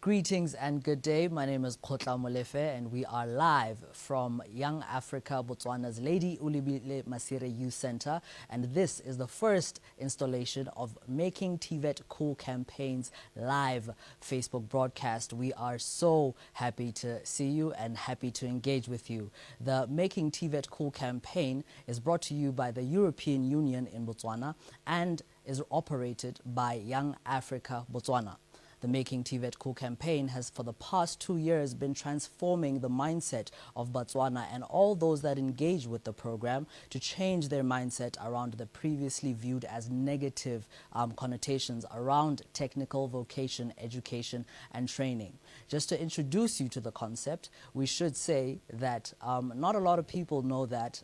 Greetings and good day. My name is Kgotla Molefe and we are live from Young Africa, Botswana's Lady Ulibile Masire Youth Center. And this is the first installation of Making TVET Cool Campaign's live Facebook broadcast. We are so happy to see you and happy to engage with you. The Making TVET Cool campaign is brought to you by the European Union in Botswana and is operated by Young Africa, Botswana. The Making TVET Cool campaign has for the past 2 years been transforming the mindset of Botswana and all those that engage with the program to change their mindset around the previously viewed as negative connotations around technical vocation, education and training. Just to introduce you to the concept, we should say that not a lot of people know that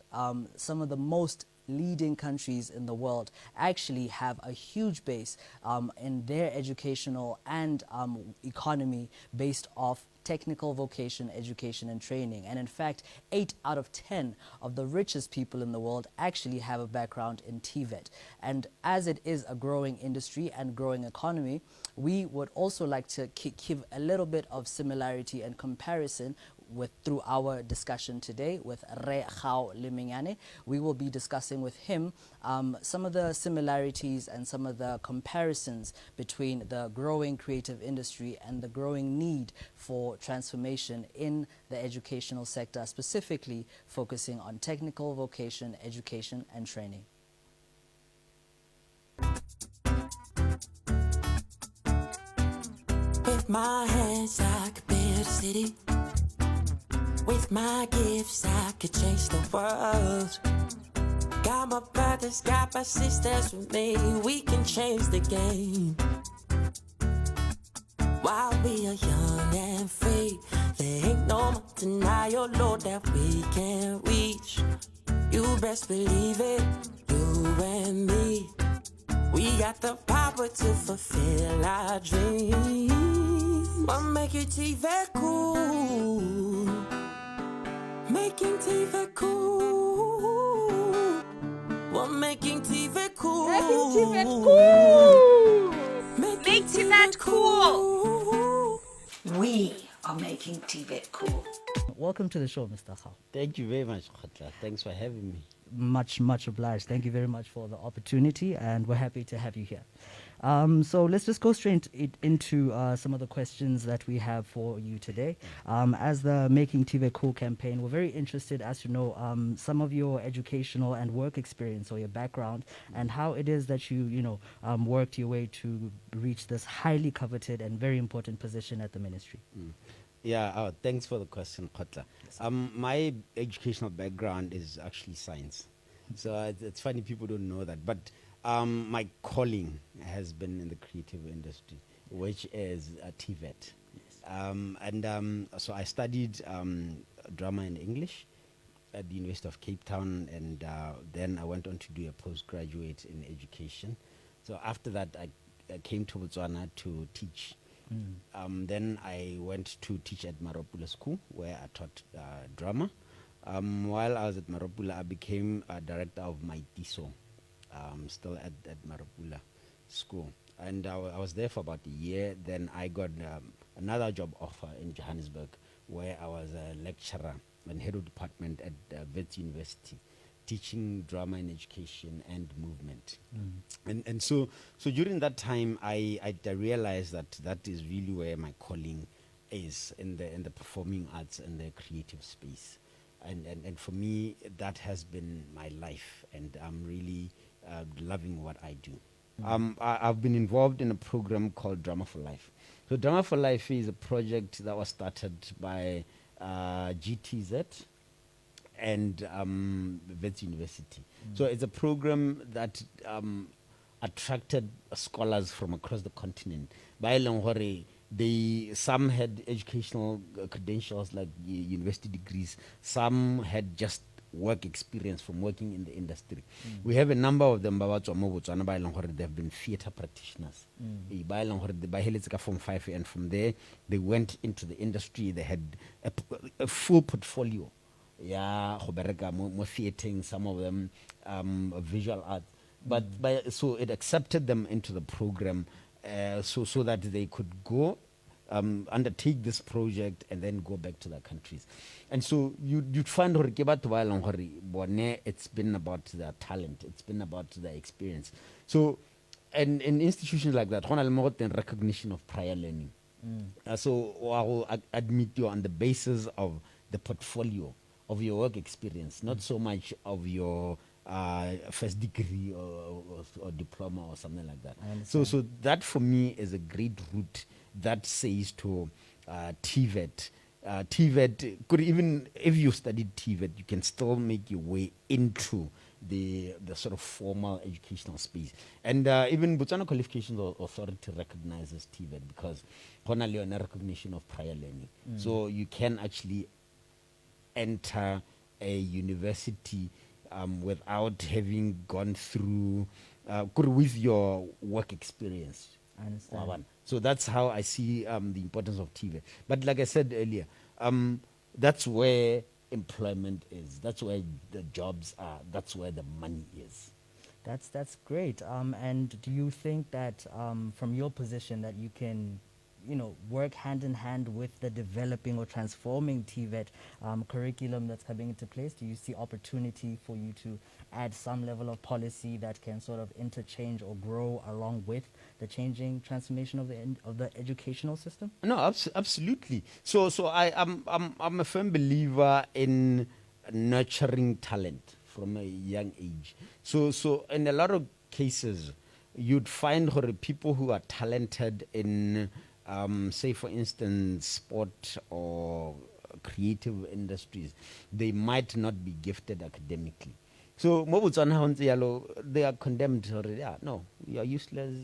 some of the most leading countries in the world actually have a huge base in their educational and economy based off technical vocation, education and training. And in fact, 8 out of 10 of the richest people in the world actually have a background in TVET. And as it is a growing industry and growing economy, we would also like to give a little bit of similarity and comparison through our discussion today with Gao Lemmenyane. We will be discussing with him some of the similarities and some of the comparisons between the growing creative industry and the growing need for transformation in the educational sector, specifically focusing on technical vocation, education and training. With my hands I could build a city. With my gifts I could change the world. Got my brothers, got my sisters with me. We can change the game. While we are young and free, there ain't no more denial, Lord, that we can reach. You best believe it, you and me. We got the power to fulfill our dreams. What make it TVET cool? Making TVET cool. What making TVET cool? Making TVET cool. Make TVET cool. We are making TVET cool. Welcome to the show, Mr. Gao. Thank you very much, Kgotla. Thanks for having me. Much obliged. Thank you very much for the opportunity and we're happy to have you here. So let's just go straight into some of the questions that we have for you today. As the Making TVET Cool campaign, we're very interested as to know some of your educational and work experience or your background and how it is that you worked your way to reach this highly coveted and very important position at the ministry. Yeah, thanks for the question, Kgotla. My educational background is actually science. So it's funny people don't know that. But my calling has been in the creative industry, which is TVET. So I studied drama and English at the University of Cape Town, and then I went on to do a postgraduate in education. So after that, I came to Botswana to teach. Then I went to teach at Maropula School, where I taught drama. While I was at Maropula, I became a director of MYSC, still at Maropula School. And I was there for about a year. Then I got another job offer in Johannesburg, where I was a lecturer and head of department at Wits University, teaching drama and education and movement. And so during that time, I realized that is really where my calling is, in the performing arts and the creative space. And for me, that has been my life, and I'm really loving what I do. I've been involved in a program called Drama for Life. So Drama for Life is a project that was started by GTZ and Wits University. So it's a program that attracted scholars from across the continent. By Longhore, some had educational credentials like university degrees, some had just work experience from working in the industry. We have a number of them. They've been theater practitioners. From 5, and from there they went into the industry. They had a full portfolio. Yeah, theating, some of them visual art. But so it accepted them into the program, so that they could go undertake this project and then go back to their countries. And so you'd find it's been about their talent, it's been about their experience. So, and in institutions like that, recognition of prior learning. So I will admit you on the basis of the portfolio of your work experience, not so much of your first degree or diploma or something like that. So that for me is a great route that says to TVET. TVET could, even if you studied TVET, you can still make your way into the sort of formal educational space. And even Botswana Qualifications Authority recognizes TVET because only on a recognition of prior learning. So you can actually enter a university without having gone through with your work experience. I understand. So that's how I see the importance of TVET. But like I said earlier, that's where employment is. That's where the jobs are. That's where the money is. That's great. And do you think that from your position that you can, work hand in hand with the developing or transforming TVET curriculum that's coming into place? Do you see opportunity for you to add some level of policy that can sort of interchange or grow along with the changing transformation of the educational system? No, absolutely. So I'm a firm believer in nurturing talent from a young age. So in a lot of cases, you'd find people who are talented in say for instance sport or creative industries, they might not be gifted academically. So they are condemned already. Yeah, no, you are useless.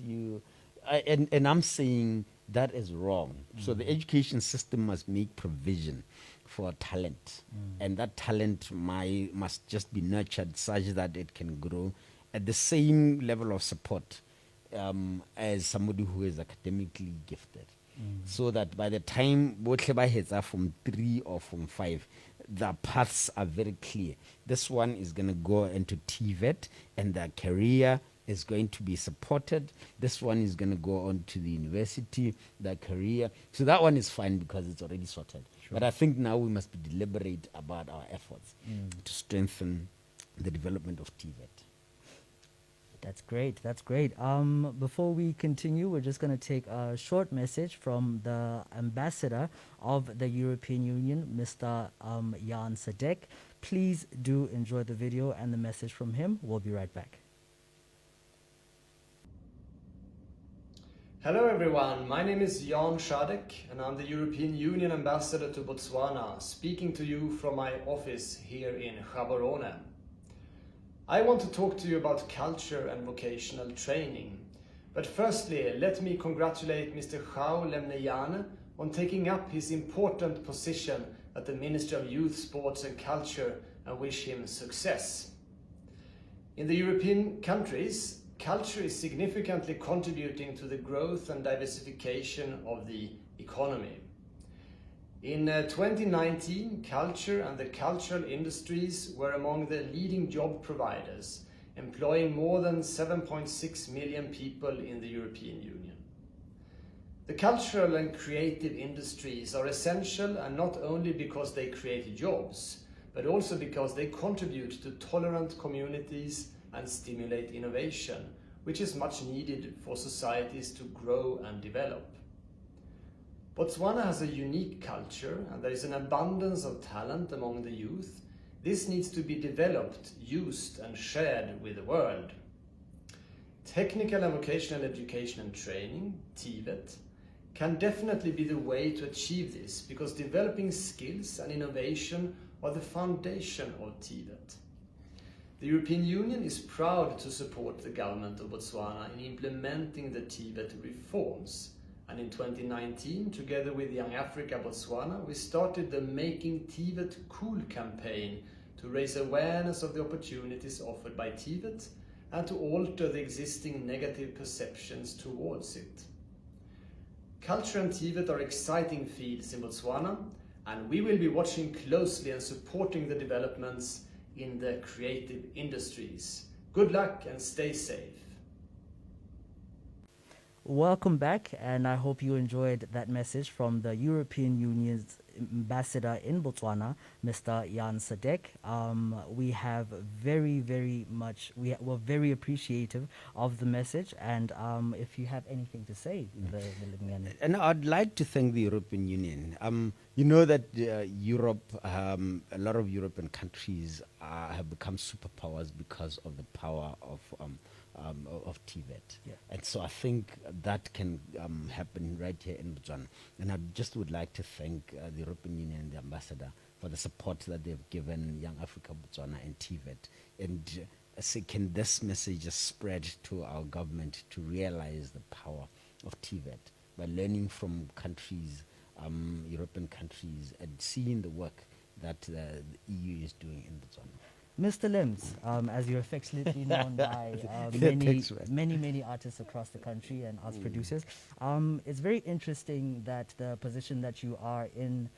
And I'm saying that is wrong. So the education system must make provision for talent, and that talent must just be nurtured such that it can grow at the same level of support as somebody who is academically gifted. So that by the time both are from 3 or from 5, the paths are very clear. This one is going to go into TVET and their career is going to be supported. This one is going to go on to the university, their career. So that one is fine because it's already sorted. Sure. But I think now we must be deliberate about our efforts to strengthen the development of TVET. That's great. That's great. Before we continue, we're just going to take a short message from the ambassador of the European Union, Mr. Jan Sadek. Please do enjoy the video and the message from him. We'll be right back. Hello everyone, my name is Jan Sadek and I'm the European Union Ambassador to Botswana, speaking to you from my office here in Gaborone. I want to talk to you about culture and vocational training. But firstly, let me congratulate Mr. Gao Lemmenyane on taking up his important position at the Ministry of Youth, Sports and Culture and wish him success. In the European countries, culture is significantly contributing to the growth and diversification of the economy. In 2019, culture and the cultural industries were among the leading job providers, employing more than 7.6 million people in the European Union. The cultural and creative industries are essential, and not only because they create jobs, but also because they contribute to tolerant communities and stimulate innovation, which is much needed for societies to grow and develop. Botswana has a unique culture and there is an abundance of talent among the youth. This needs to be developed, used and shared with the world. Technical and vocational education and training, TVET, can definitely be the way to achieve this because developing skills and innovation are the foundation of TVET. The European Union is proud to support the government of Botswana in implementing the TVET reforms. And in 2019, together with Young Africa Botswana, we started the Making TVET Cool campaign to raise awareness of the opportunities offered by TVET and to alter the existing negative perceptions towards it. Culture and TVET are exciting fields in Botswana, and we will be watching closely and supporting the developments in the creative industries. Good luck and stay safe. Welcome back, and I hope you enjoyed that message from the European Union's ambassador in Botswana, Mr. Jan Sadek. We have we're very appreciative of the message, and if you have anything to say, the Lemmenyane. And I'd like to thank the European Union. You know that Europe, a lot of European countries have become superpowers because of the power of TVET. Yeah. And so I think that can happen right here in Botswana. And I just would like to thank the European Union and the ambassador for the support that they've given Young Africa, Botswana, and TVET. And say, can this message just spread to our government to realize the power of TVET by learning from countries, European countries, and seeing the work that the EU is doing in Botswana. Mr. Lems, as you're affectionately known by many artists across the country and arts producers, it's very interesting that the position that you are in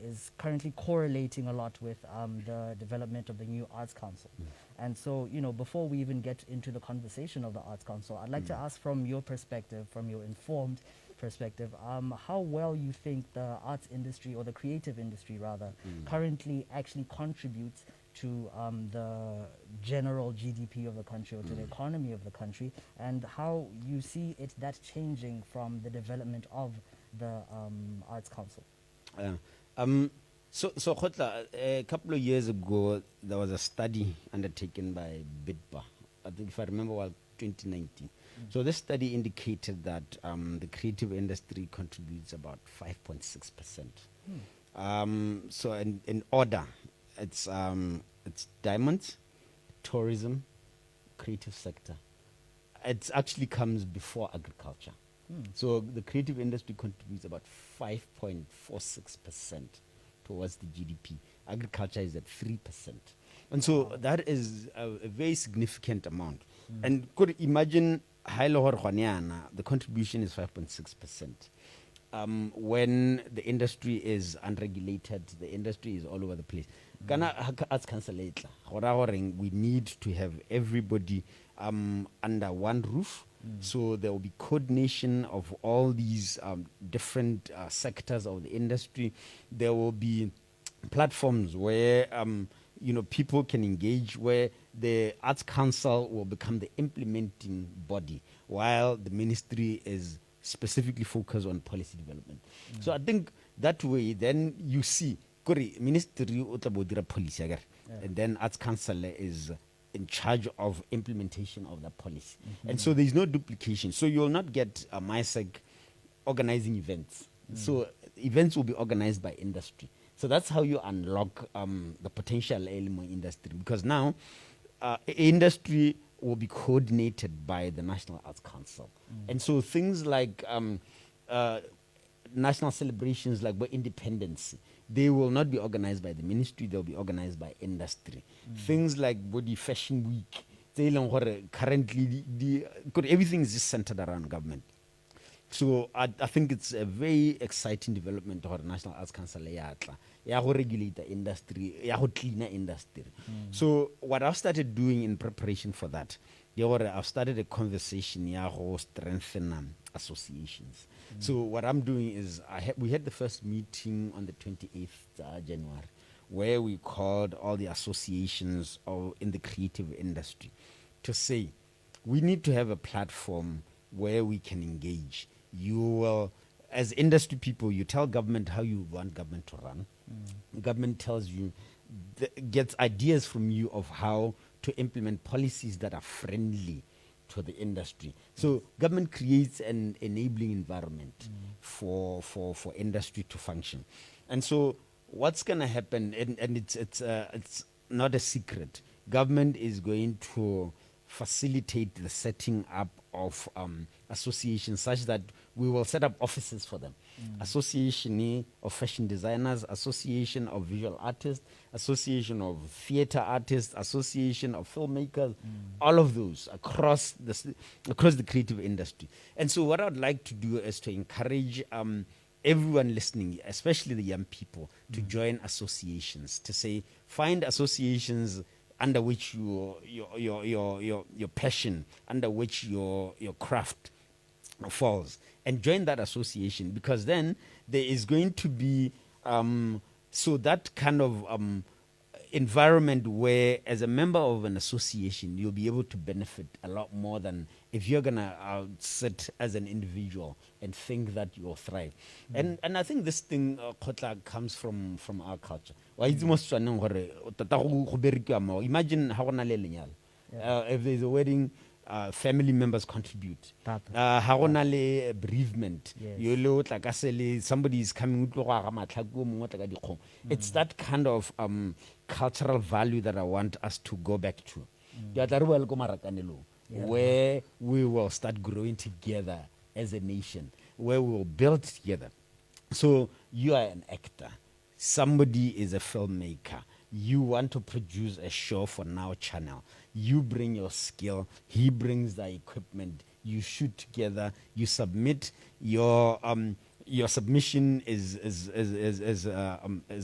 is currently correlating a lot with the development of the new Arts Council. And so, before we even get into the conversation of the Arts Council, I'd like to ask from your perspective, from your informed perspective, how well you think the arts industry, or the creative industry rather, currently actually contributes to the general GDP of the country, or to the economy of the country, and how you see that changing from the development of the Arts Council. So Kgotla, a couple of years ago, there was a study undertaken by BIDBA, I think, if I remember well, 2019. So this study indicated that the creative industry contributes about 5.6%. So in order, it's diamonds, tourism, creative sector. It actually comes before agriculture. So the creative industry contributes about 5.46% towards the GDP. Agriculture is at 3%. And so that is a very significant amount. And could imagine the contribution is 5.6%. When the industry is unregulated, the industry is all over the place. We need to have everybody under one roof. So there will be coordination of all these different sectors of the industry. There will be platforms where people can engage, where the Arts Council will become the implementing body, while the ministry is specifically focused on policy development. So I think that way, then you see, ministry policy, and then Arts Council is in charge of implementation of that policy. And so there's no duplication. So you'll not get a MYSC organizing events. So events will be organized by industry. So that's how you unlock the potential element industry, because now industry will be coordinated by the National Arts Council. And so things like national celebrations like independence, they will not be organized by the ministry, they'll be organized by industry. Things like Body Fashion Week, currently everything is just centered around government. So I think it's a very exciting development of the National Arts Council to regulate the industry, to clean the industry. So what I've started doing in preparation for that, I've started a conversation to strengthen associations. So what I'm doing is we had the first meeting on the 28th January, where we called all the associations in the creative industry to say we need to have a platform where we can engage. You will, as industry people, you tell government how you want government to run. The government tells you, gets ideas from you of how to implement policies that are friendly to the industry. So government creates an enabling environment for industry to function. And so what's going to happen, and it's not a secret, government is going to facilitate the setting up of associations such that we will set up offices for them. Association of fashion designers, association of visual artists, association of theater artists, association of filmmakers, all of those across the creative industry. And so what I'd like to do is to encourage everyone listening, especially the young people, to join associations, to say, find associations under which your passion, under which your craft falls, and join that association, because then there is going to be so that kind of environment where, as a member of an association, you'll be able to benefit a lot more than if you're gonna sit as an individual and think that you'll thrive. And I think this thing, Kgotla, comes from our culture. Imagine how if there's a wedding, family members contribute. Bereavement. Yes. Somebody is coming. It's that kind of cultural value that I want us to go back to. Where we will start growing together as a nation, where we will build together. So you are an actor. Somebody is a filmmaker. You want to produce a show for Now Channel. You bring your skill. He brings the equipment. You shoot together. You submit your submission is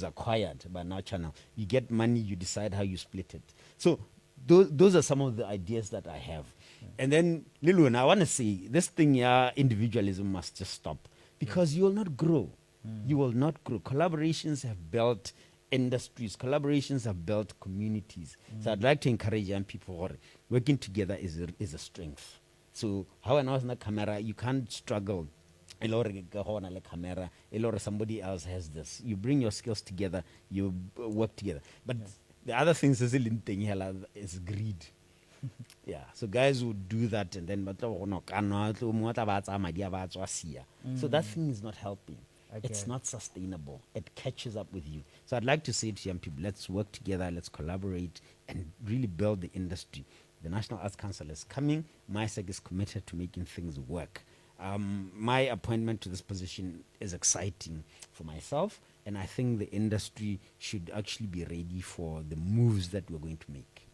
acquired by Now Channel. You get money. You decide how you split it. So those are some of the ideas that I have. And then, Lilun, I want to say this thing, individualism must just stop, because you will not grow. You will not grow. Collaborations have built industries. Collaborations have built communities. So I'd like to encourage young people, working together is a strength. So how I know in the camera, you can't struggle. Somebody else has this. You bring your skills together, you work together. But the other things is greed. Yeah, so guys would do that, and then so that thing is not helping. It's not sustainable. It catches up with you. So I'd like to say to young people, let's work together, let's collaborate, and really build the industry. The National Arts Council is coming. MYSC is committed to making things work. My appointment to this position is exciting for myself, and I think the industry should actually be ready for the moves that we're going to make.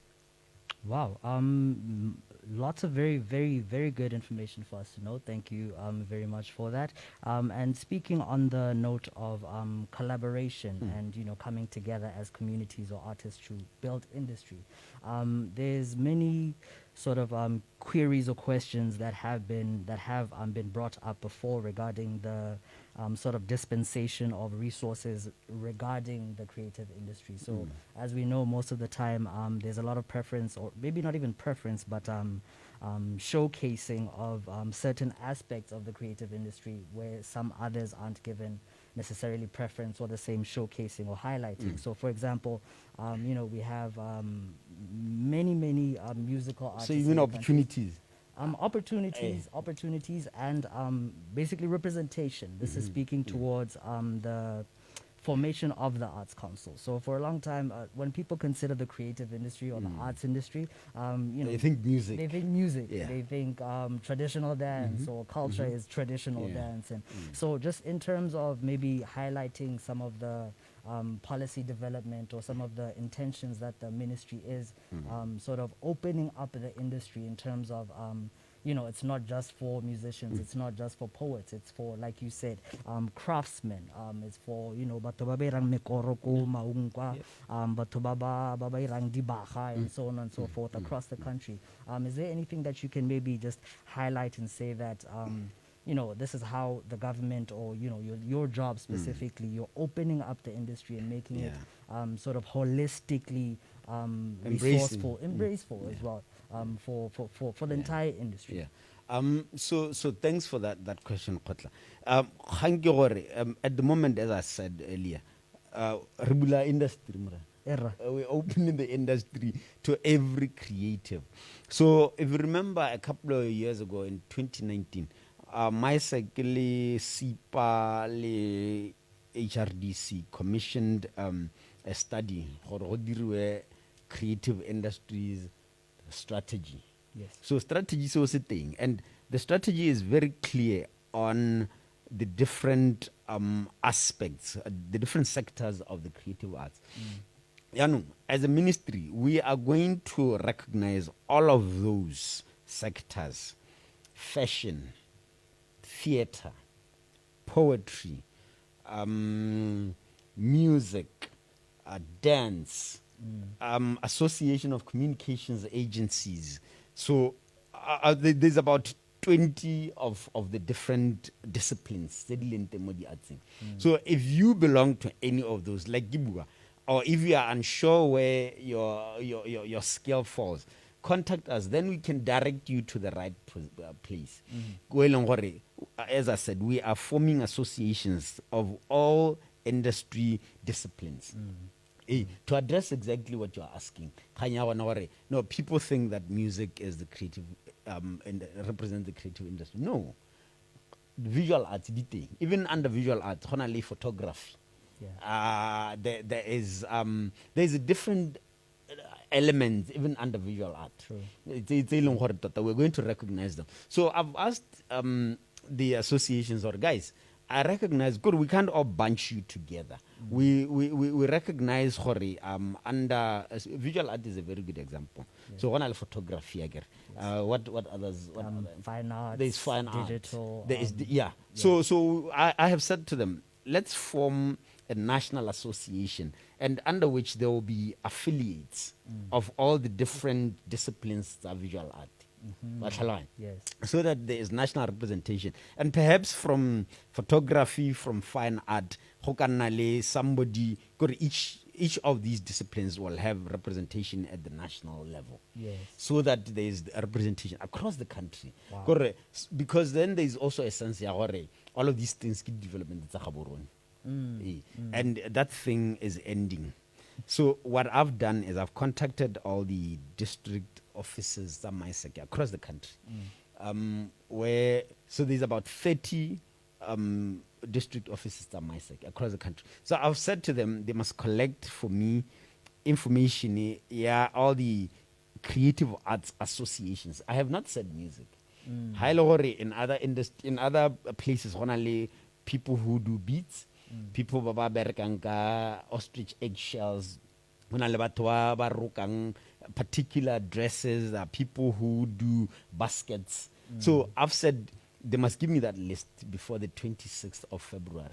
Wow. Lots of very, very, very good information for us to know. Thank you very much for that. And speaking on the note of collaboration and, coming together as communities or artists to build industry, there's many sort of queries or questions that have been brought up before regarding the sort of dispensation of resources regarding the creative industry. So as we know, most of the time there's a lot of preference, or maybe not even preference, but showcasing of certain aspects of the creative industry where some others aren't given necessarily preference or the same showcasing or highlighting. So for example, we have many musical artists. So you mean opportunities? Opportunities and basically representation. This is speaking towards the formation of the Arts Council. So for a long time, when people consider the creative industry or the arts industry, they think music. They think music. Yeah. They think traditional dance or culture is traditional dance. And so just in terms of maybe highlighting some of the policy development or some of the intentions that the ministry is sort of opening up the industry in terms of it's not just for musicians, it's not just for poets, it's for, like you said, craftsmen, it's for batho ba ba irang mekoro ko maung kwa, batho ba ba irang dibaga, and so on and so forth across the country. Is there anything that you can maybe just highlight and say that this is how the government or your job specifically, you're opening up the industry and making it sort of holistically resourceful, embraceful as well for the entire industry. Yeah. So thanks for that question, Kgotla. At the moment, as I said earlier, industry. We're opening the industry to every creative. So if you remember a couple of years ago in 2019, MYSC, SIPA, HRDC commissioned a study for creative industries strategy. Yes. So strategy is also a thing, and the strategy is very clear on the different aspects, the different sectors of the creative arts. As a ministry, we are going to recognize all of those sectors: fashion, theater, poetry, music, dance, association of communications agencies. So there's about 20 of the different disciplines. So if you belong to any of those, like Gibua, or if you are unsure where your skill falls, contact us. Then we can direct you to the right place. As I said, we are forming associations of all industry disciplines. To address exactly what you're asking, no, people think that music is the creative and represents the creative industry. No, visual arts, even under visual arts, photography. Yeah. There's a different element even under visual art. We're going to recognize them. So I've asked the associations, or guys, I recognize, good, we can't all bunch you together. We recognize under visual art is a very good example. Yeah. So one photography again. What others? Fine arts. There's fine art. Digital. There is So I have said to them, let's form a national association, and under which there will be affiliates of all the different disciplines of visual art. Yes. So that there is national representation, and perhaps from photography, from fine art, somebody, each of these disciplines will have representation at the national level. Yes. So that there is a representation across the country. Wow. Because then there is also a sense all of these things keep development. And that thing is ending. So what I've done is I've contacted all the district offices that MYSC across the country. So there's about 30 district offices that MYSC across the country. So I've said to them they must collect for me information, all the creative arts associations. I have not said music. In other places, only people who do beats, people baba berekanga ostrich eggshells, particular dresses, people who do baskets. So I've said they must give me that list before the 26th of February.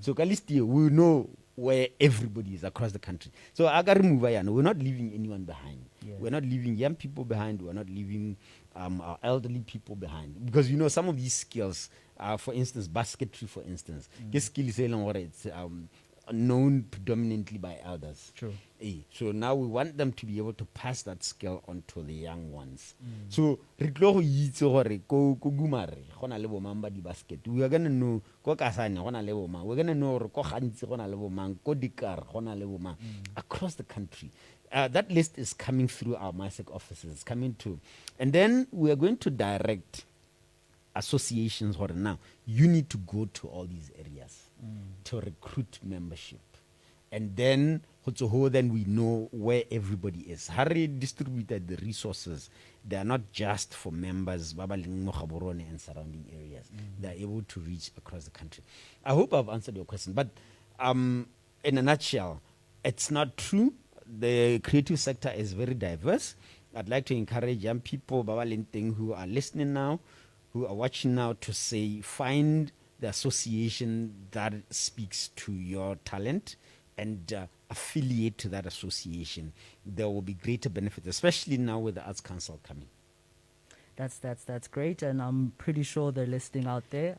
So at least we know where everybody is across the country. So we're not leaving anyone behind. Yes. We're not leaving young people behind. We're not leaving our elderly people behind. Because some of these skills, for instance, basketry, for instance, this skill is it's known predominantly by elders. True. So now we want them to be able to pass that skill on to the young ones. So we're going to know across the country. That list is coming through our MYSC offices, coming to, and then we are going to direct associations. Now you need to go to all these areas to recruit membership, and then we know where everybody is. Harry distributed the resources. They are not just for members and surrounding areas. They are able to reach across the country. I hope I've answered your question, but in a nutshell, it's not true. The creative sector is very diverse. I'd like to encourage young people who are listening now, who are watching now, to say, find the association that speaks to your talent and affiliate to that association. There will be greater benefits, especially now with the Arts Council coming. That's great, and I'm pretty sure they're listening out there.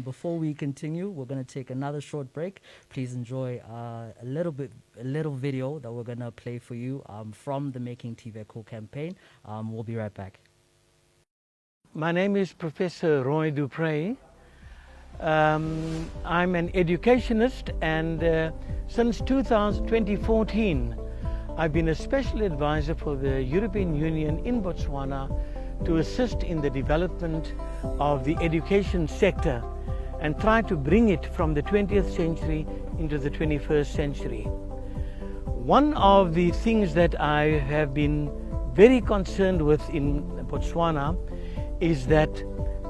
Before we continue, we're going to take another short break. Please enjoy a little video that we're going to play for you from the Making TVET Cool campaign. We'll be right back. My name is Professor Roy Dupre. I'm an educationist, and since 2014, I've been a special advisor for the European Union in Botswana to assist in the development of the education sector and try to bring it from the 20th century into the 21st century. One of the things that I have been very concerned with in Botswana is that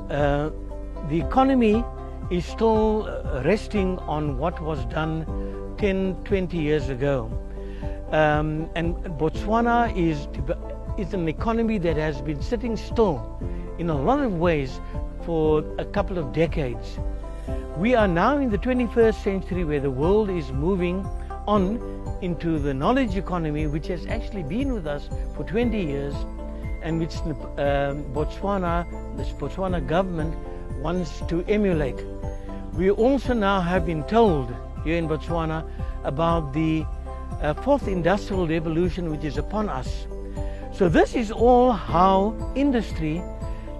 the economy is still resting on what was done 10, 20 years ago. And Botswana is an economy that has been sitting still in a lot of ways for a couple of decades. We are now in the 21st century, where the world is moving on into the knowledge economy, which has actually been with us for 20 years. and which the Botswana government wants to emulate. We also now have been told here in Botswana about the fourth industrial revolution which is upon us. So this is all how industry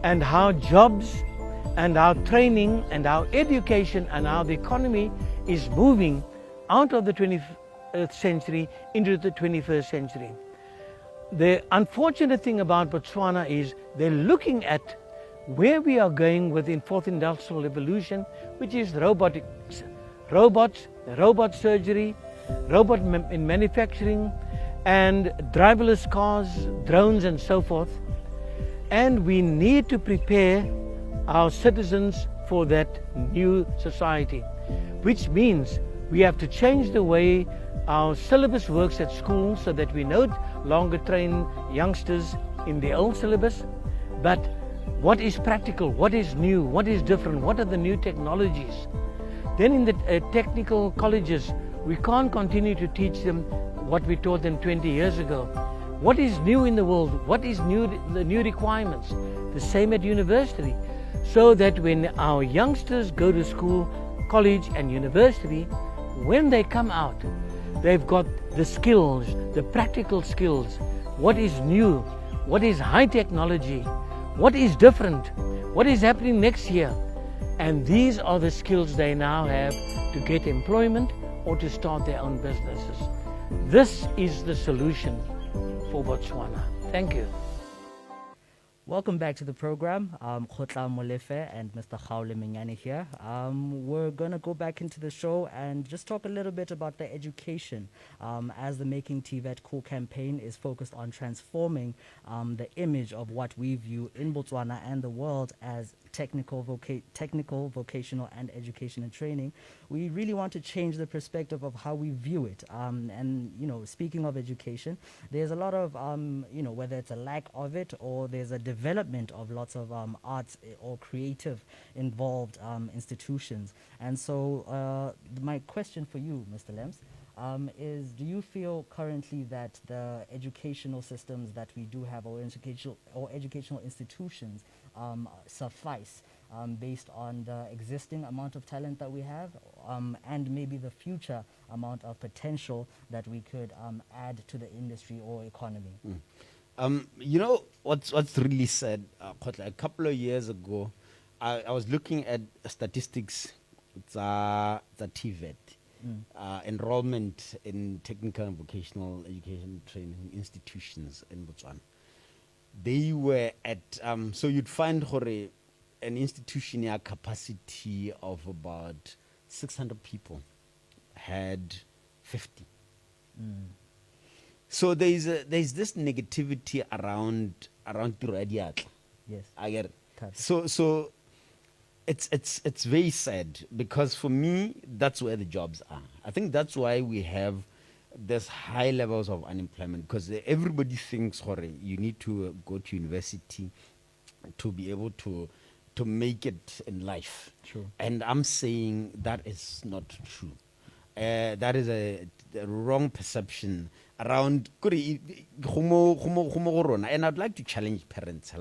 and how jobs and our training and our education and how the economy is moving out of the 20th century into the 21st century. The unfortunate thing about Botswana is they're looking at where we are going within fourth industrial revolution, which is robotics, robots, robot surgery, robot in manufacturing, and driverless cars, drones and so forth. And we need to prepare our citizens for that new society, which means we have to change the way our syllabus works at school so that we no longer train youngsters in the old syllabus, but what is practical, what is new, what is different, what are the new technologies. Then in the technical colleges, we can't continue to teach them what we taught them 20 years ago. What is new in the world? What is new, the new requirements? The same at university. So that when our youngsters go to school, college and university, when they come out, they've got the skills, the practical skills. What is new? What is high technology? What is different? What is happening next year? And these are the skills they now have to get employment or to start their own businesses. This is the solution for Botswana. Thank you. Welcome back to the program. Kgotla Molefe and Mr. Gao Lemmenyane here. We're going to go back into the show and just talk a little bit about the education, as the Making TVET Cool campaign is focused on transforming the image of what we view in Botswana and the world as technical, vocational and education and training. We really want to change the perspective of how we view it. And, you know, speaking of education, there's a lot of, you know, whether it's a lack of it or there's a development of lots of arts or creative involved institutions. And so my question for you, Mr. Lems, is do you feel currently that the educational systems that we do have or educational institutions suffice based on the existing amount of talent that we have and maybe the future amount of potential that we could add to the industry or economy? You know, what's really sad, a couple of years ago, I was looking at statistics, the TVET, enrollment in technical and vocational education training institutions in Botswana. They were at, so you'd find an institution a capacity of about 600 people had 50. So there's this negativity around Tiradiatla. Yes. I get it. So it's very sad because for me that's where the jobs are. I think that's why we have this high levels of unemployment, because everybody thinks you need to go to university to be able to make it in life. True. And I'm saying that is not true. That is a wrong perception around. And I'd like to challenge parents.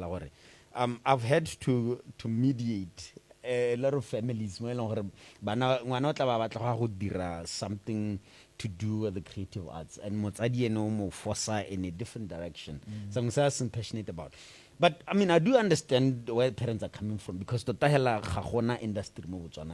I've had to mediate a lot of families something to do with the creative arts, and motsadi force in a different direction. Something I'm passionate about. But I mean, I do understand where parents are coming from, because industry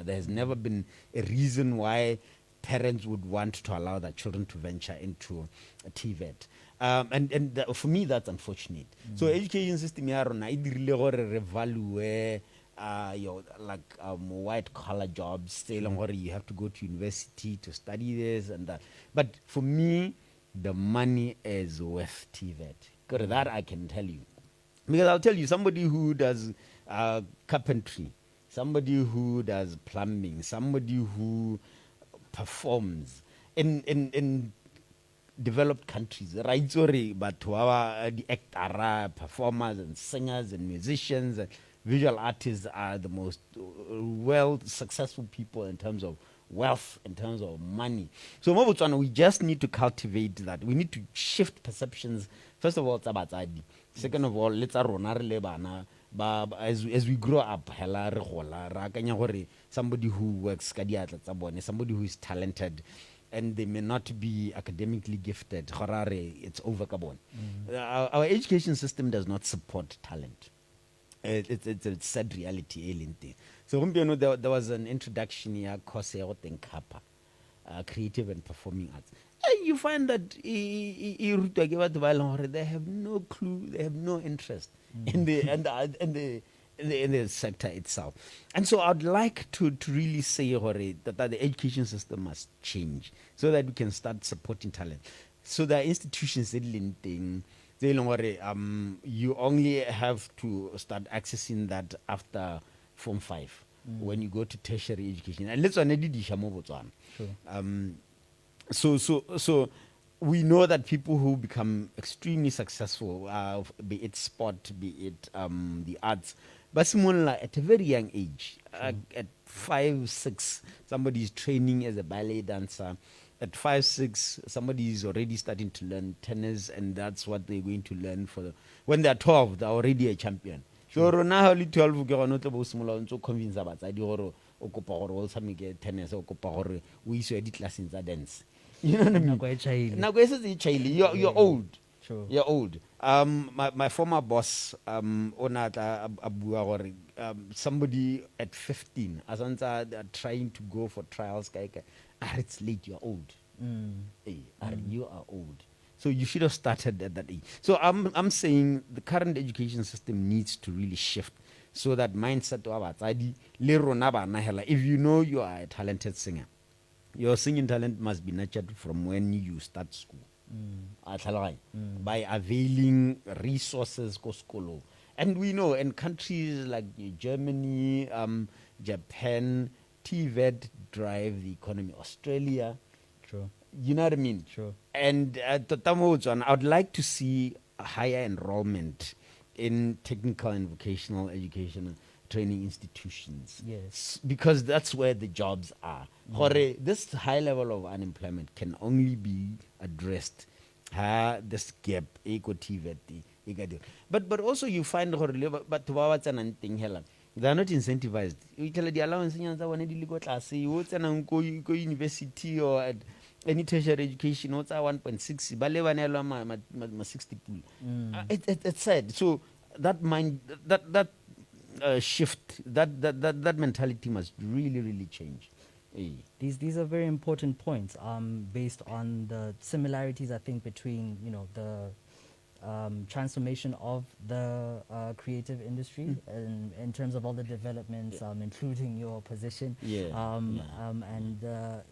there has never been a reason why parents would want to allow their children to venture into a TVET. And for me, that's unfortunate. So education system revalue white collar jobs, saying you have to go to university to study this and that. But for me, the money is worth TVET. Because that I can tell you. Because I'll tell you, somebody who does carpentry, somebody who does plumbing, somebody who performs in developed countries, right? Sorry, but the actors, performers and singers and musicians and visual artists are the most successful people in terms of wealth, in terms of money. So we just need to cultivate that. We need to shift perceptions. First of all, Second of all, let's rona re le bana as we grow up, hela re gola ra akanya gore somebody who works ka diatla tsa bone, somebody who is talented, and they may not be academically gifted, it's over ka bone. Our education system does not support talent. It's a sad reality. So there was an introduction here, course creative and performing arts. And you find that they have no clue, they have no interest in the sector itself. And so I'd like to really say that the education system must change so that we can start supporting talent. So there are institutions that you only have to start accessing that after Form 5 when you go to tertiary education. And let's So we know that people who become extremely successful, be it sport, be it the arts, but at a very young age, at 5, 6, somebody is training as a ballet dancer. At 5, 6, somebody is already starting to learn tennis, and that's what they're going to learn when they're 12. They're already a champion. So now only 12 you cannot convince about tennis or we saw class in dance. You know what I mean? You're old. Sure. You're old. My former boss, somebody at 15, as trying to go for trials, it's late, you're old. You are old. So you should have started at that age. So I'm saying the current education system needs to really shift so that mindset if you know you are a talented singer, your singing talent must be nurtured from when you start school. By availing resources and we know in countries like Germany, Japan, TVET drive the economy. Australia, True. You know what I mean? Sure. And I would like to see a higher enrollment in technical and vocational education training institutions. Yes. Because that's where the jobs are. This high level of unemployment can only be addressed. This gap, but also you find but they are not incentivized. You tell the allowance you go university or at any tertiary education, what's 1.6, 60 pool. It's sad. So that shift, that mentality must really change. These are very important points based on the similarities, I think, between the transformation of the creative industry in terms of all the developments, including your position, and the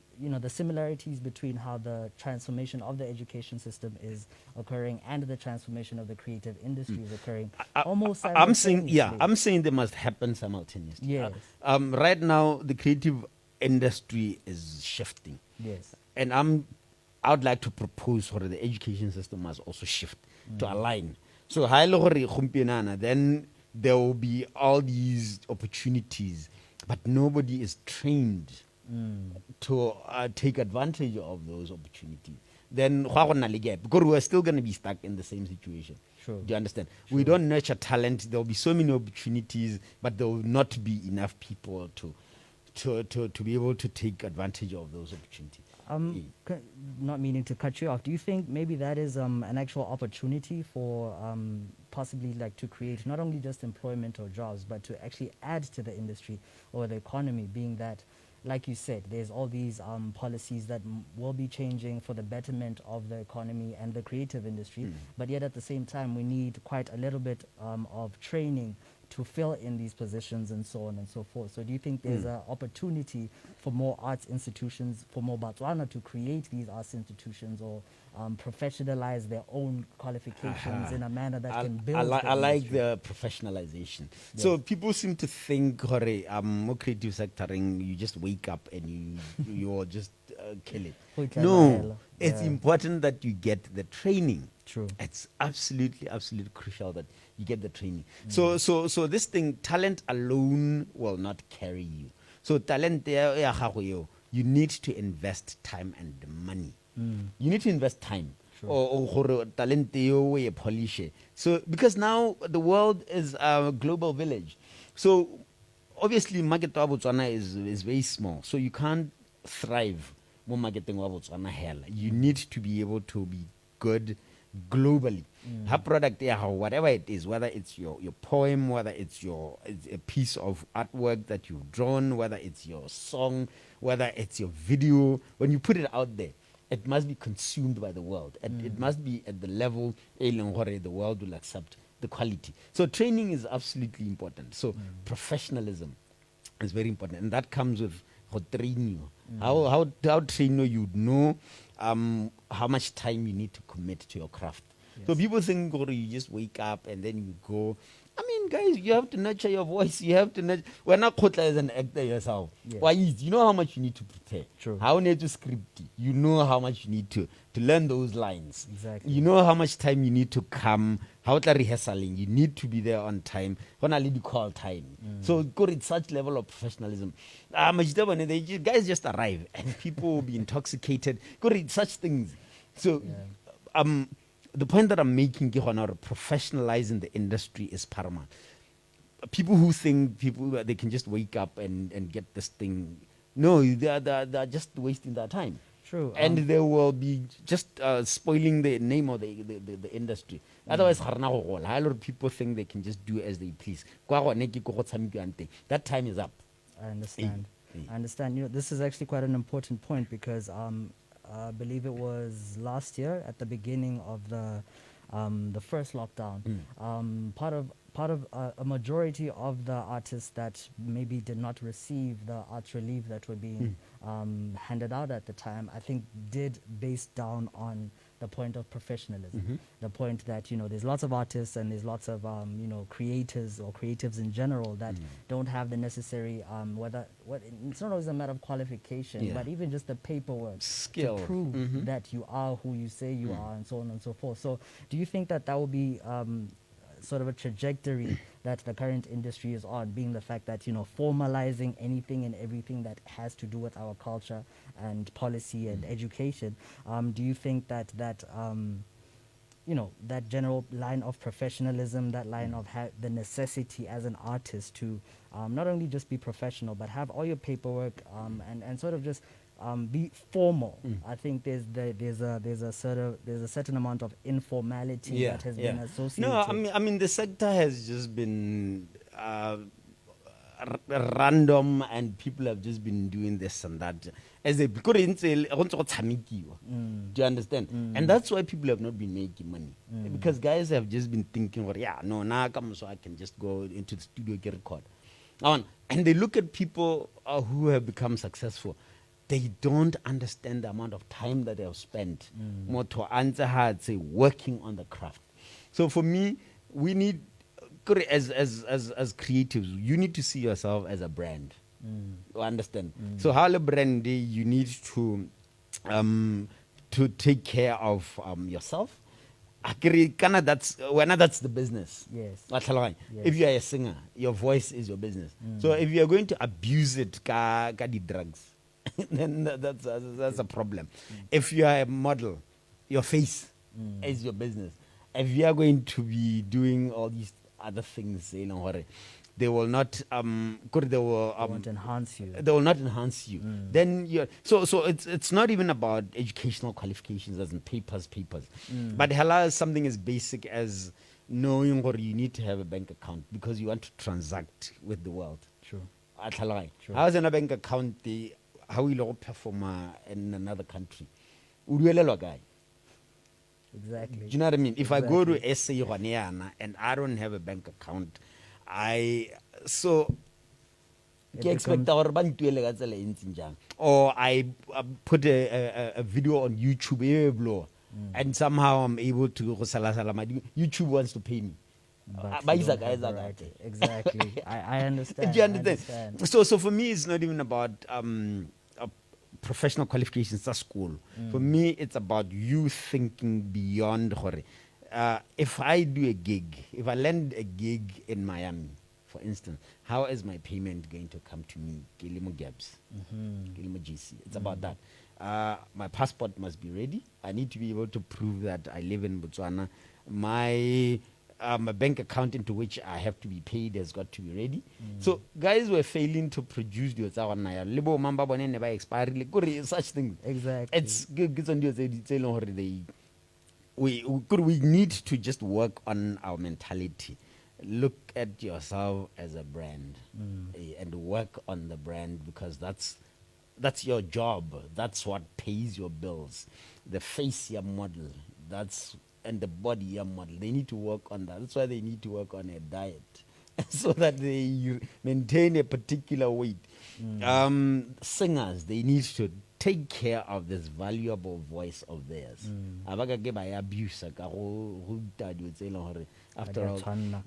similarities between how the transformation of the education system is occurring and the transformation of the creative industry is occurring almost simultaneously. I'm saying they must happen simultaneously. Yes. Right now, the creative industry is shifting. Yes. And I would like to propose for the education system must also shift to align. So then there will be all these opportunities, but nobody is trained to take advantage of those opportunities. Then because we're still going to be stuck in the same situation. Sure. Do you understand? Sure. We don't nurture talent. There will be so many opportunities, but there will not be enough people to be able to take advantage of those opportunities. Not meaning to cut you off, do you think maybe that is an actual opportunity for possibly to create not only just employment or jobs, but to actually add to the industry or the economy, being that, like you said, there's all these policies that will be changing for the betterment of the economy and the creative industry, but yet at the same time we need quite a little bit of training to fill in these positions and so on and so forth. So do you think there's an opportunity for more arts institutions, for more Botswana to create these arts institutions or professionalize their own qualifications in a manner that can build I like the professionalization. Yes. So people seem to think, more creative sectoring, you just wake up and you're just kill it. No, it's important that you get the training. True. It's absolutely crucial that you get the training. So this thing, talent alone will not carry you. So talent, you need to invest time and money. You need to invest time. or gore talent eo e polish it. So because now the world is a global village, so obviously market wa Botswana is very small, so you can't thrive mo marketing wa Botswana hell. You need to be able to be good globally. Her product, yeah, whatever it is, whether it's your poem, whether it's a piece of artwork that you've drawn, whether it's your song, whether it's your video, when you put it out there, it must be consumed by the world. And it must be at the level the world will accept the quality. So training is absolutely important. So professionalism is very important, and that comes with how train you. How train you know how much time you need to commit to your craft. So people think you just wake up and then you go. I mean, guys, you have to nurture your voice. You have to nurture. We're not Kgotla as an actor yourself. Why is you know how much you need to prepare. True. How need to script. You know how much you need to learn those lines. Exactly. You know how much time you need to come. How to rehearsing. You need to be there on time. When I lead call time. So it's such level of professionalism. Guys just arrive and people will be intoxicated. It's such things. So the point that I'm making, professionalizing the industry is paramount. People who think they can just wake up and get this thing, no, they're just wasting their time. True. And they will be just spoiling the name of the industry. Otherwise, a lot of people think they can just do as they please. That time is up. I understand. I understand. You know, this is actually quite an important point because I believe it was last year at the beginning of the first lockdown. Part of a majority of the artists that maybe did not receive the arts relief that were being handed out at the time, I think did based down on the point of professionalism. The point that, there's lots of artists and there's lots of, creators or creatives in general that don't have the necessary, it's not always a matter of qualification, but even just the paperwork skill to prove that you are who you say you are and so on and so forth. So do you think that will be sort of a trajectory that the current industry is on, being the fact that, formalizing anything and everything that has to do with our culture and policy and education? Do you think that that general line of professionalism, that line of the necessity as an artist to not only just be professional, but have all your paperwork and sort of just be formal? I think there's a certain amount of informality that has been associated. No, I mean the sector has just been random, and people have just been doing this and that as a do you understand? And that's why people have not been making money, because guys have just been thinking, so I can just go into the studio, get record. And they look at people who have become successful. They don't understand the amount of time that they have spent working on the craft. So for me, we need, as creatives, you need to see yourself as a brand. You understand? So how a brand, you need to take care of yourself. That's the business. Yes. If you are a singer, your voice is your business. So if you are going to abuse it, the drugs, then that's a problem. If you are a model, your face is your business. If you are going to be doing all these other things, they will not they won't enhance you. They will not enhance you. Then so it's not even about educational qualifications as in papers. But hella is something as basic as knowing what you need to have a bank account because you want to transact with the world. True. How's in a bank account how will you perform in another country? Exactly. Do you know what I mean? If I go to SA and I don't have a bank account, expect or I put a video on YouTube and somehow I'm able to YouTube wants to pay me. Exactly. I understand. Do you understand? So for me, it's not even about professional qualifications at school. For me, it's about you thinking beyond. If I do a gig, if I land a gig in Miami, for instance, how is my payment going to come to me? Kilimo Gabs, Kilimo GC. It's about that. My passport must be ready. I need to be able to prove that I live in Botswana. My bank account into which I have to be paid has got to be ready. So guys were failing to produce the Libo Mamba Bone never expired. Such things. Exactly. It's good on we need to just work on our mentality. Look at yourself as a brand and work on the brand, because that's your job. That's what pays your bills. The face your model, and the body your model. They need to work on that. That's why they need to work on a diet so that they maintain a particular weight. Singers, they need to take care of this valuable voice of theirs. Abaga by abuse. After all,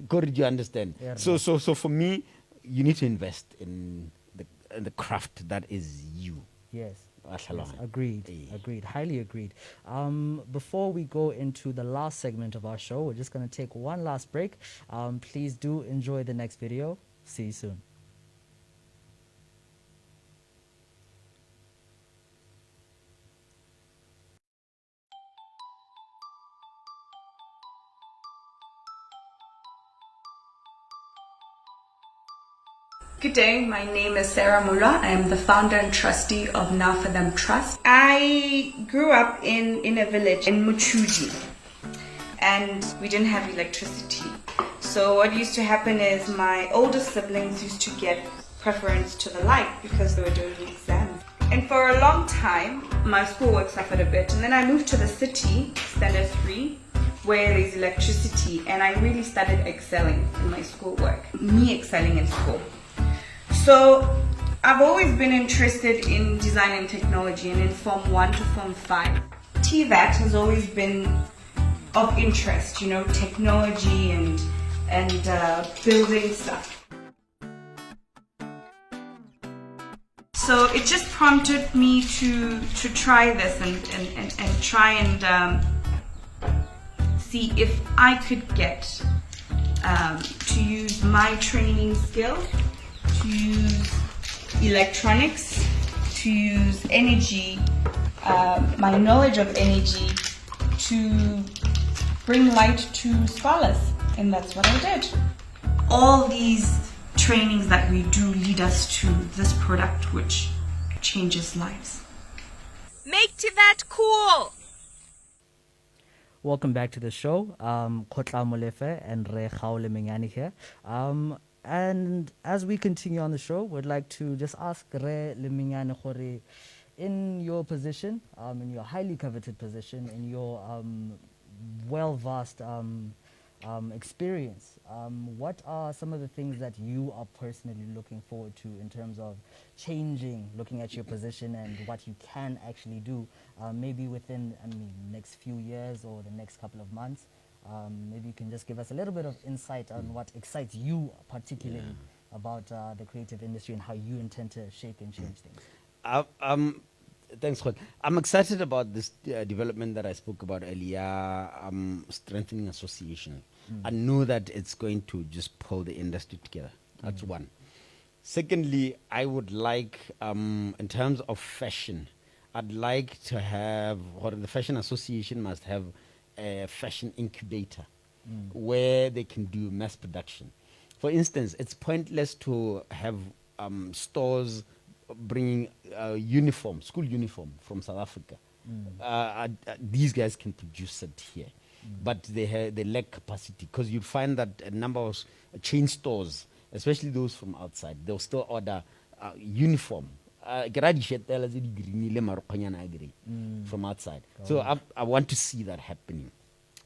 good, you understand? Yeah, So for me, you need to invest in the craft that is you. Yes. Yes, agreed, highly agreed. Before we go into the last segment of our show, we're just going to take one last break. Please do enjoy the next video. See you soon. Good day, my name is Sarah Mura. I am the founder and trustee of Now For Them Trust. I grew up in a village in Muchuji, and we didn't have electricity. So what used to happen is my older siblings used to get preference to the light because they were doing the exams. And for a long time, my schoolwork suffered a bit. And then I moved to the city, Standard 3, where there's electricity, and I really started excelling in my schoolwork. Me excelling in school. So I've always been interested in design and technology, and in Form 1 to Form 5. TVET has always been of interest, technology and building stuff. So it just prompted me to try this and try and see if I could get to use my training skills, to use electronics, to use energy, my knowledge of energy, to bring light to scholars, and that's what I did. All these trainings that we do lead us to this product which changes lives. Make TVET cool! Welcome back to the show. Kgotla Molefe and Gao Lemmenyane here. And as we continue on the show, we'd like to just ask Lemmenyane, in your position, in your highly coveted position, in your well-vast experience, what are some of the things that you are personally looking forward to in terms of changing, looking at your position and what you can actually do, maybe within next few years or the next couple of months? Maybe you can just give us a little bit of insight on what excites you particularly about the creative industry and how you intend to shape and change things. Thanks, Khot. I'm excited about this development that I spoke about earlier, strengthening association. I know that it's going to just pull the industry together. That's one. Secondly, I would like, in terms of fashion, I'd like to have, or the Fashion Association must have a fashion incubator where they can do mass production. For instance, it's pointless to have stores bringing school uniform from South Africa. These guys can produce it here, but they lack capacity, because you'd find that a number of chain stores, especially those from outside, they'll still order uniform. From outside. So I want to see that happening.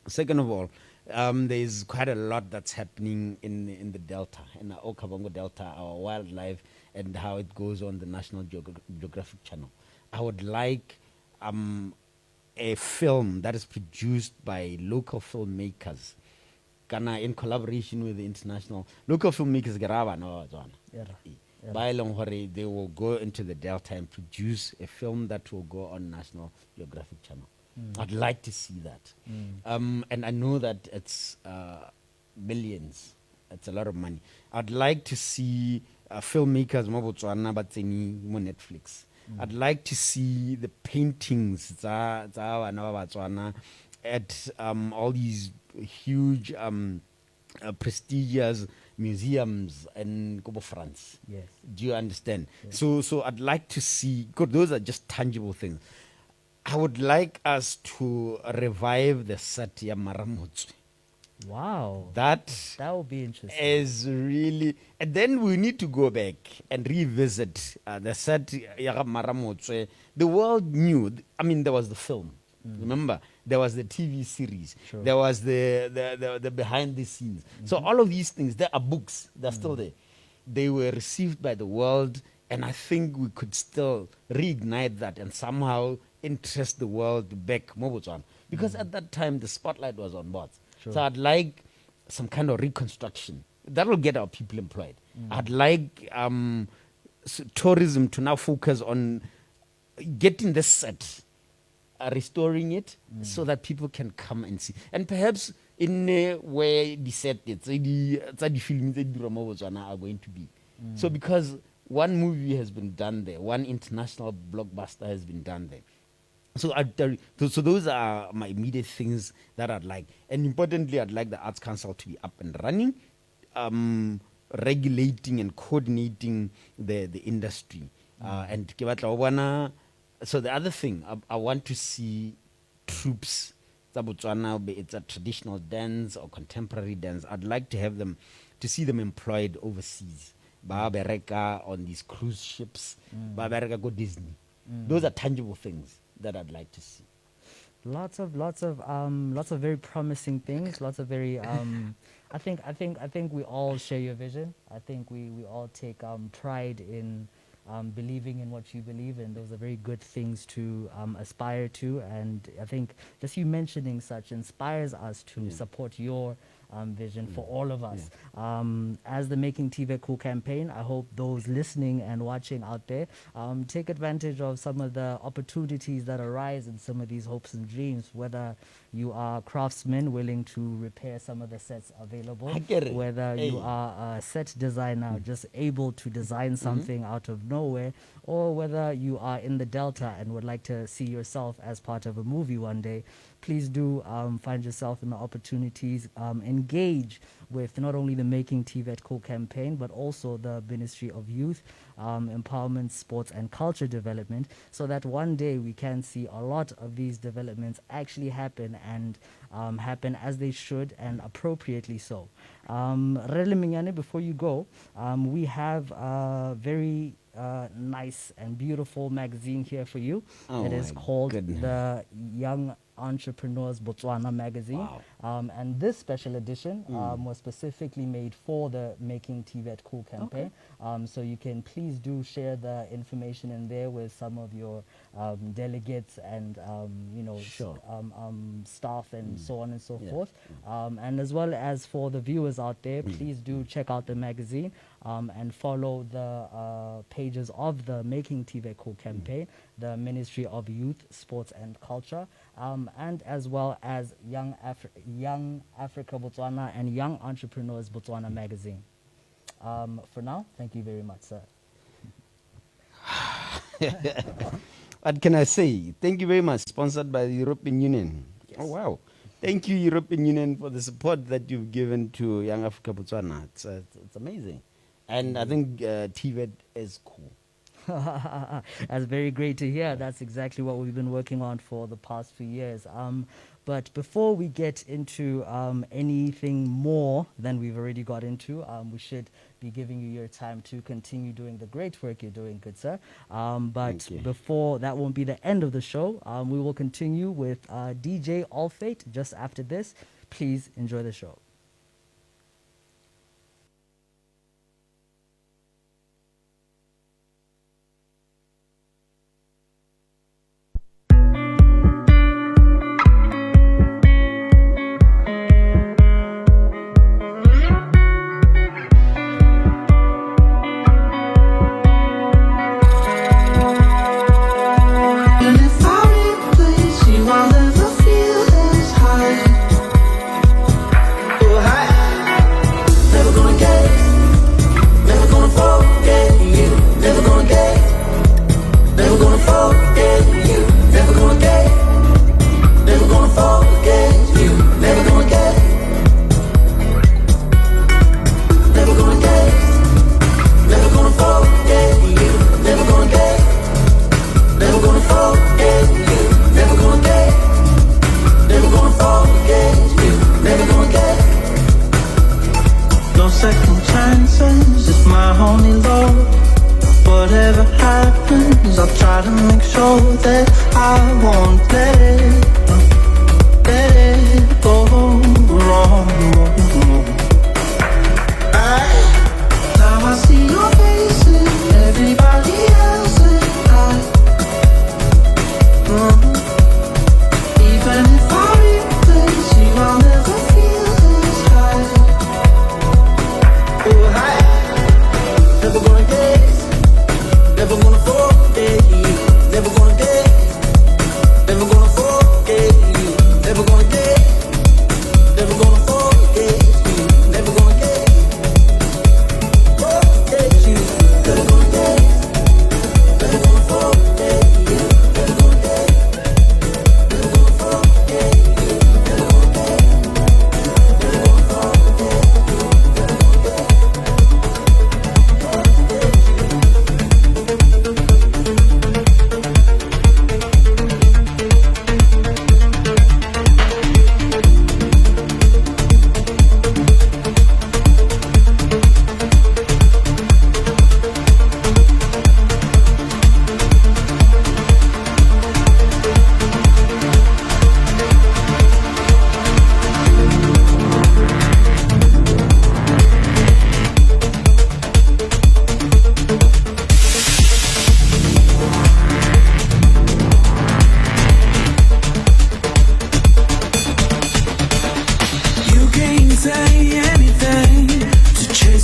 Second of all, there's quite a lot that's happening in the Delta, in the Okavango Delta, our wildlife, and how it goes on the National Geographic Channel. I would like a film that is produced by local filmmakers, in collaboration with the international local filmmakers. They will go into the Delta and produce a film that will go on National Geographic Channel. I'd like to see that. And I know that it's millions. It's a lot of money. I'd like to see filmmakers more Botswana but more Netflix. I'd like to see the paintings at all these huge prestigious museums in Kobo, France. Yes. Do you understand? Yes. So I'd like to see, because those are just tangible things. I would like us to revive the set ya Maramotsu. Wow. That would be interesting. Is really, and then we need to go back and revisit the set ya Maramotsu. The world knew. I mean, there was the film. Remember, there was the TV series. Sure. There was the behind the scenes. So all of these things, there are books. They're still there. They were received by the world, and I think we could still reignite that and somehow interest the world back more Botswana. Because at that time, the spotlight was on bots. Sure. So I'd like some kind of reconstruction. That will get our people employed. I'd like tourism to now focus on getting the set, restoring it, so that people can come and see. And perhaps in where the set is, the films are going to be. So because one movie has been done there, one international blockbuster has been done there. So so those are my immediate things that I'd like. And importantly, I'd like the Arts Council to be up and running, regulating and coordinating the industry. And so the other thing, I want to see troops, Botswana, be it a traditional dance or contemporary dance. I'd like to have them, to see them employed overseas. Bereka on these cruise ships, Bereka go Disney. Those are tangible things that I'd like to see. Lots of very promising things. Lots of very. I think we all share your vision. I think we all take pride in believing in what you believe in. Those are very good things to aspire to, and I think just you mentioning such inspires us to support your vision for all of us. As the Making TVET Cool campaign, I hope those listening and watching out there take advantage of some of the opportunities that arise in some of these hopes and dreams, whether you are craftsmen willing to repair some of the sets available, whether you are a set designer just able to design something out of nowhere, or whether you are in the Delta and would like to see yourself as part of a movie one day. Please do find yourself in the opportunities, engage with not only the Making TVET Cool campaign, but also the Ministry of Youth, Empowerment, Sports and Culture Development, so that one day we can see a lot of these developments actually happen and happen as they should and appropriately so. Lemmenyane, before you go, we have a very nice and beautiful magazine here for you. It is called the Young Entrepreneurs Botswana magazine. Wow. And this special edition was specifically made for the Making TVET Cool campaign. So you can please do share the information in there with some of your delegates and staff and so on and so forth. And as well as for the viewers out there, please do check out the magazine and follow the pages of the Making TVET Cool campaign, the Ministry of Youth, Sports and Culture, and as well as Young Africa Botswana and Young Entrepreneurs Botswana magazine. For now, thank you very much, sir. What can I say? Thank you very much. Sponsored by the European Union. Yes. Oh, wow. Thank you, European Union, for the support that you've given to Young Africa Botswana. It's amazing. And I think TVET is cool. That's very great to hear. That's exactly what we've been working on for the past few years. But before we get into anything more than we've already got into, we should be giving you your time to continue doing the great work you're doing, good sir. But before, that won't be the end of the show. We will continue with DJ Olfate just after this. Please enjoy the show. I'll never feel as high.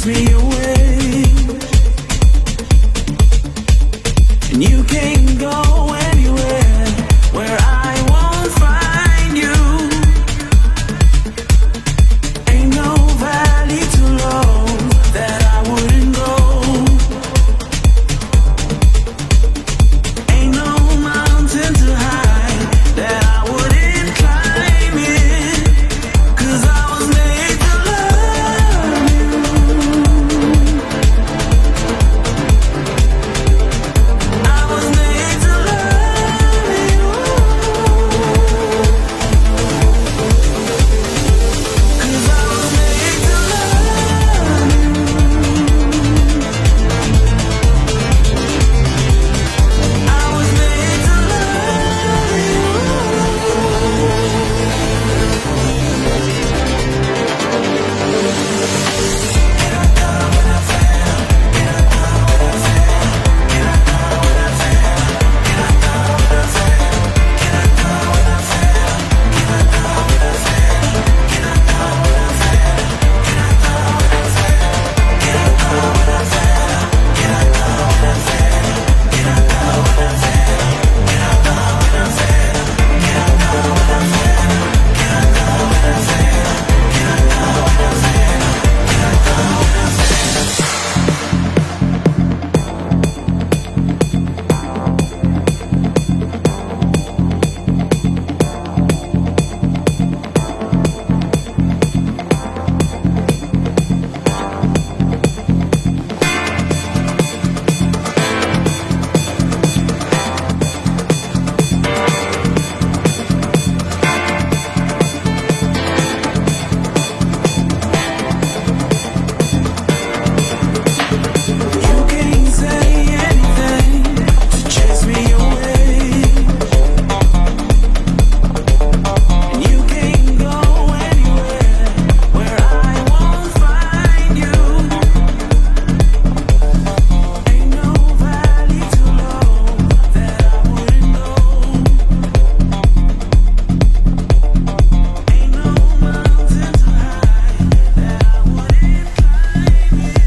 chase me away, and you can't go anywhere where I won't find you. Ain't no valley too low that I wouldn't go. Ain't no mountain too high that I wouldn't climb it. 'Cause I was made to love you. I was made to love you. 'Cause I was made to love you. I was made to love you. You can't say anything to chase me away, and you can't go anywhere where I won't find you. Ain't no valley too low that I wouldn't go. Ain't no mountain too high that I wouldn't climb it.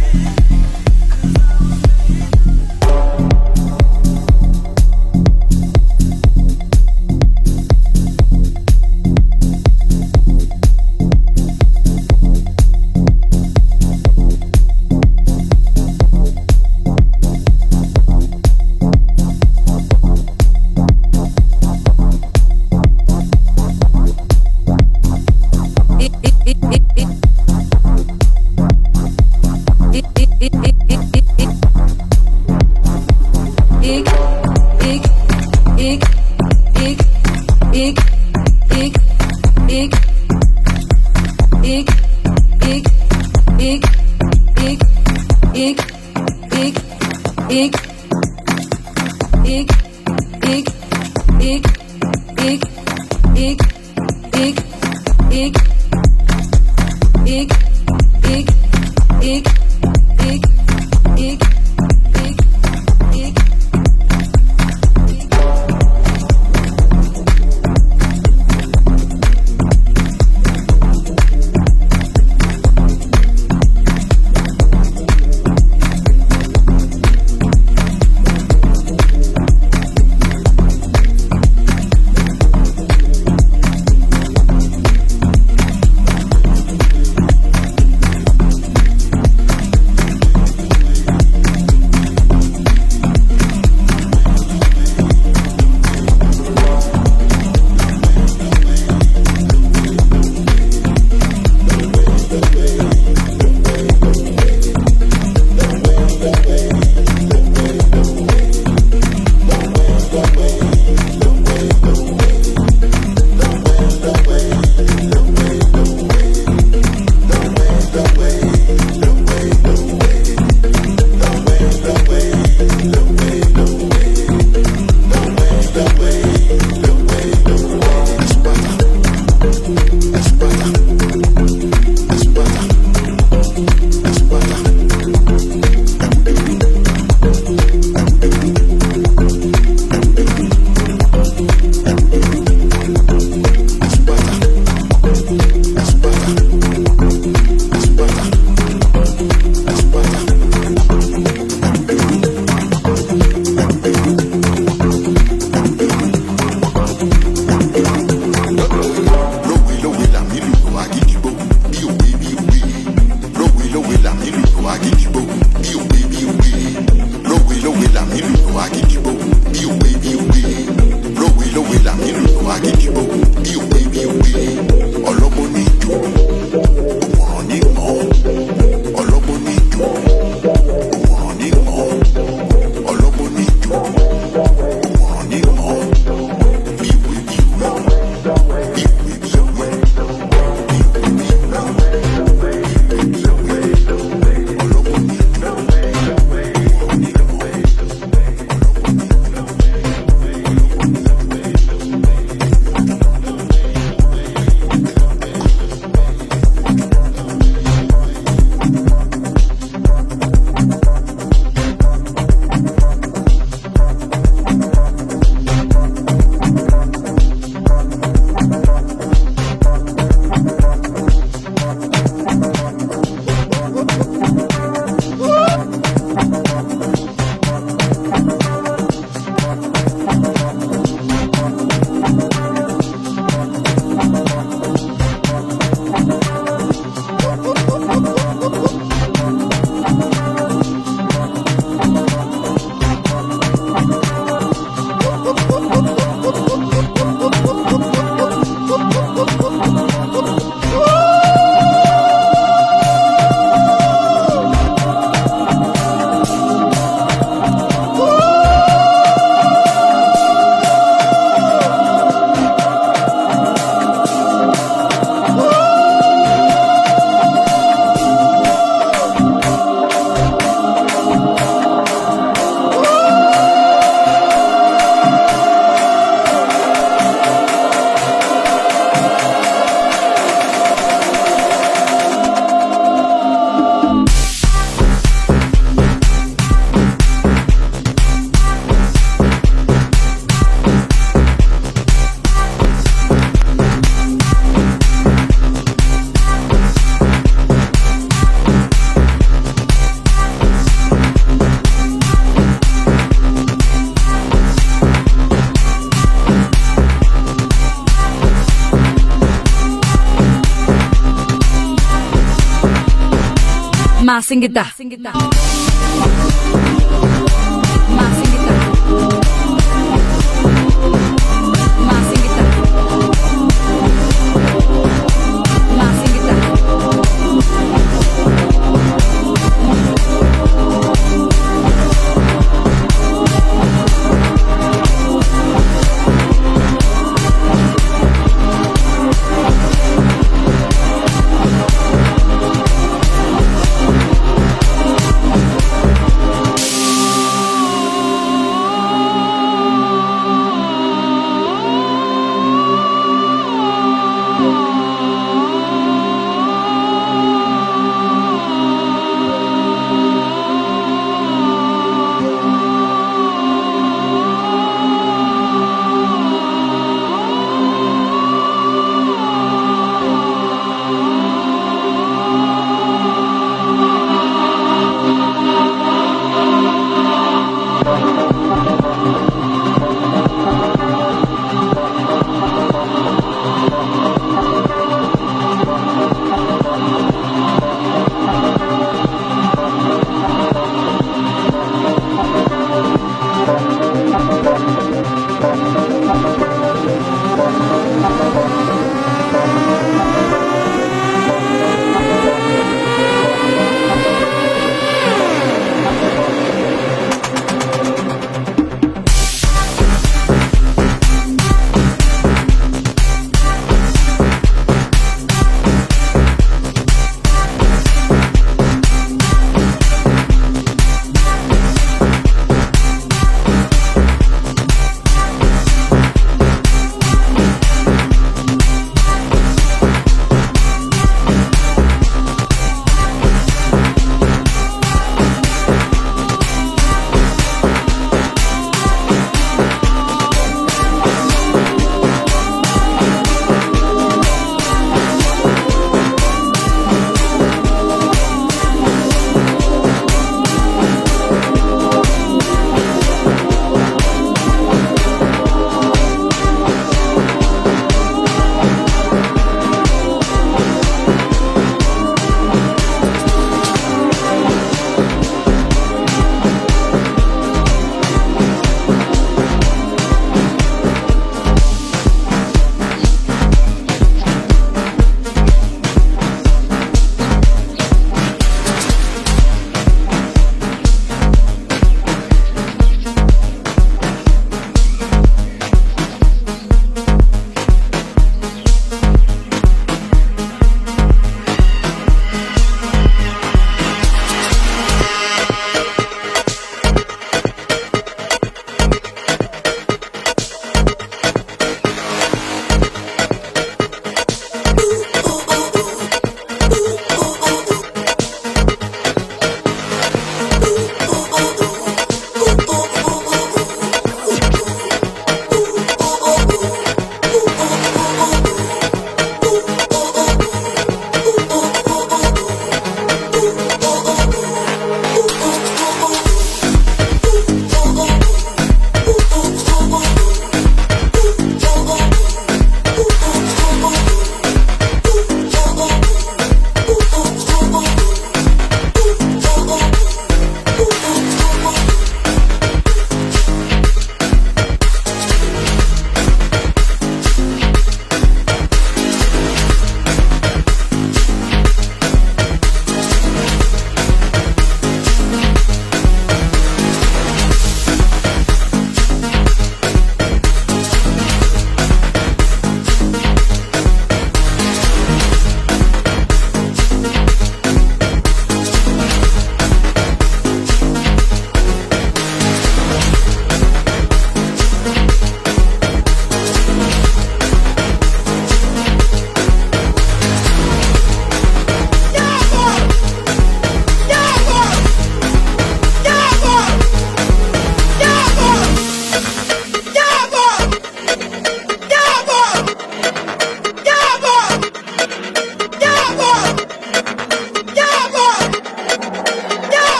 Masingita.